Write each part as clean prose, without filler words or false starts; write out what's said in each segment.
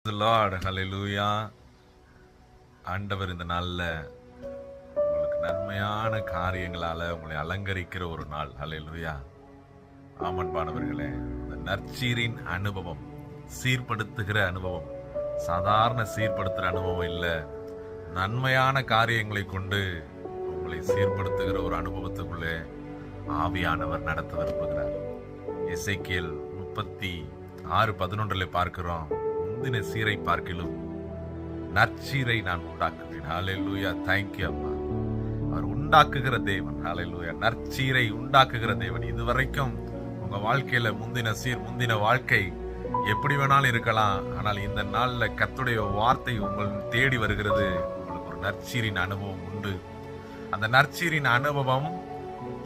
Lord ஹalleluya. ஆண்டவர் இந்த நாள்ல உங்களுக்கு நன்மையான காரியங்களால உங்களை அலங்கரிக்கிற ஒரு நாள். ஹalleluya. ஆமன்பானவர்களே, இந்த நற்சீரின் அனுபவம், சீர்படுத்துகிற அனுபவம், சாதாரண சீர்படுத்துகிற அனுபவம் இல்லை, நன்மையான காரியங்களை கொண்டு உங்களை சீர்படுத்துகிற ஒரு அனுபவத்துக்குள்ளே ஆவியானவர் நடத்த விரும்புகிறார். எசேக்கியேல் 36:11 பார்க்கிறோம், முந்தின சீரை பார்க்கிலும் நற்சீரை நான் உண்டாக்குவேன். ஹalleluya. Thank you அம்மா. அவர் உண்டாக்குகிற தேவன். ஹalleluya. நற்சீரை உண்டாக்குகிற தேவன். இதுவரைக்கும் உங்க வாழ்க்கையில முந்தின சீர், முந்தின வாழ்க்கை எப்படி வேணாலும் இருக்கலாம். ஆனால் இந்த நாள்ல கர்த்தருடைய வார்த்தை உங்கள் தேடி வருகிறது. உங்களுக்கு ஒரு நற்சீரின் அனுபவம் உண்டு. அந்த நற்சீரின் அனுபவம்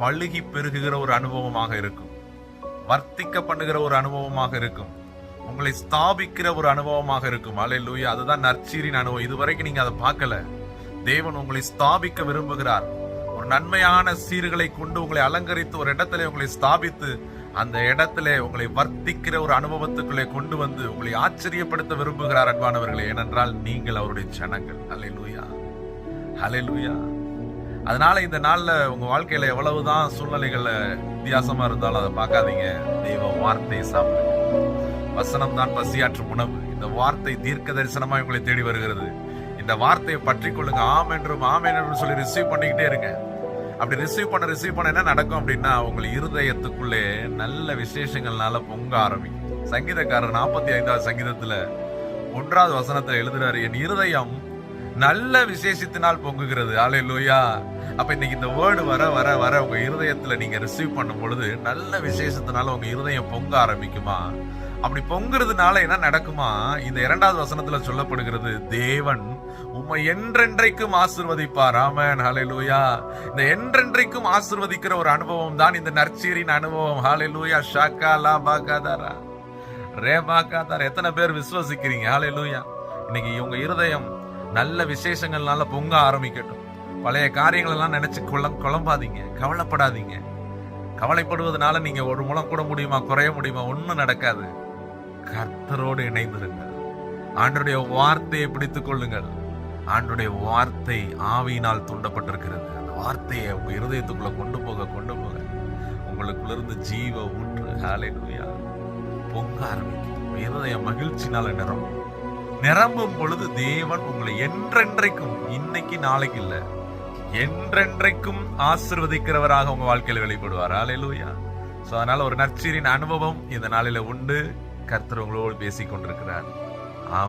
பழுகி பெருகுகிற ஒரு அனுபவமாக இருக்கும், வர்த்திக்க பண்ணுகிற ஒரு அனுபவமாக இருக்கும், உங்களை ஸ்தாபிக்கிற ஒரு அனுபவமாக இருக்கும். ஹalleluya. அதுதான் நற்சீரின் அனுபவம். இதுவரைக்கும் நீங்க அதை பார்க்கல. தேவன் உங்களை ஸ்தாபிக்க விரும்புகிறார். ஒரு நன்மையான சீர்களை கொண்டு உங்களை அலங்கரித்து ஒரு இடத்துல உங்களை ஸ்தாபித்து அந்த இடத்துல உங்களை வர்த்திக்கிற ஒரு அனுபவத்துக்குள்ளே கொண்டு வந்து உங்களை ஆச்சரியப்படுத்த விரும்புகிறார் அன்பானவர்களே. ஏனென்றால் நீங்கள் அவருடைய ஜனங்கள். ஹalleluya. ஹalleluya. அதனால இந்த நாள்ல உங்க வாழ்க்கையில எவ்வளவுதான் சூழ்நிலைகள்ல வித்தியாசமா இருந்தாலும் அதை பார்க்காதீங்க. தெய்வ வார்த்தையை சாப்பிடுங்க. வசனம் தான் பசியாற்றும் உணவு. இந்த வார்த்தை தீர்க்க தரிசனமா உங்களை தேடி வருகிறது. இந்த வார்த்தையை பற்றி கொள்ளுங்க. ஆமென் என்று சொல்லி ரிசீவ் பண்ணிக்கிட்டே இருங்க. அப்படி ரிசீவ் பண்ண என்ன நடக்கும் அப்படின்னா, உங்கள் இருதயத்துக்குள்ளே நல்ல விசேஷங்கள்னால பொங்க ஆரம்பிக்கும். சங்கீதக்காரர் 45வது சங்கீதத்துல 1வது வசனத்துல எழுதுறாரு, என் இருதயம் நல்ல விசேஷத்தினால் பொங்குகிறது. ஹalleluya. அப்ப இன்னைக்கு இந்த வேர்டு வர வர வர உங்க இருதயத்துல நீங்க ரிசீவ் பண்ணும் பொழுது நல்ல விசேஷத்தினால உங்க இருதயம் பொங்க ஆரம்பிக்குமா? அப்படி பொங்குறதுனால என்ன நடக்குமா? இந்த 2வது வசனத்துல சொல்லப்படுகிறது, தேவன் உம்மை என்றென்றைக்கும் ஆசீர்வதிப்பார். ஆமென். ஹalleluya. இந்த என்றென்றைக்கும் ஆசீர்வதிக்கிற ஒரு அனுபவம் தான் இந்த நற்சீரின் அனுபவம். ஹalleluya. ஷாகாலா பாகாதாரா ரேபாகாதாரா. எத்தனை பேர் விசுவாசிக்கிறீங்க? ஹalleluya. இன்னைக்கு உங்க இருதயம் நல்ல விசேஷங்கள்னால பொங்க ஆரம்பிக்கட்டும். பழைய காரியங்கள் எல்லாம் நினைச்சு குழம்பாதீங்க, கவலைப்படாதீங்க. கவலைப்படுவதனால நீங்க ஒரு முழம் கூட முடியுமா? குறைய முடியுமா? ஒன்னும் நடக்காது. கர்த்தரோடு இணைந்திருங்கள். ஆண்டவருடைய வார்த்தையை பிடித்துக் கொள்ளுங்கள். ஆண்டவருடைய வார்த்தை ஆவியினால் தூண்டப்பட்டிருக்கிறது. அந்த வார்த்தையை உங்க இருதயத்துக்குள்ள கொண்டு போக உங்களுக்குள்ளிருந்து ஜீவ ஊற்று. ஹalleluya. பொங்க ஆரம்பிக்கும். இருதயம் மகிழ்ச்சினால நிரம்பும் பொழுது தேவன் உங்களை என்றென்றைக்கும், இன்னைக்கு நாளைக்கு இல்ல, என்றென்றைக்கும் ஆசீர்வதிக்கிறவராக உங்க வாழ்க்கையில வெளிப்படுவார். ஹalleluya. சோ அதனால ஒரு நற்சீரின் அனுபவம் இந்த நாளில உண்டு. கர்த்தர் உங்களோடு பேசிக் கொண்டிருக்கிறார்.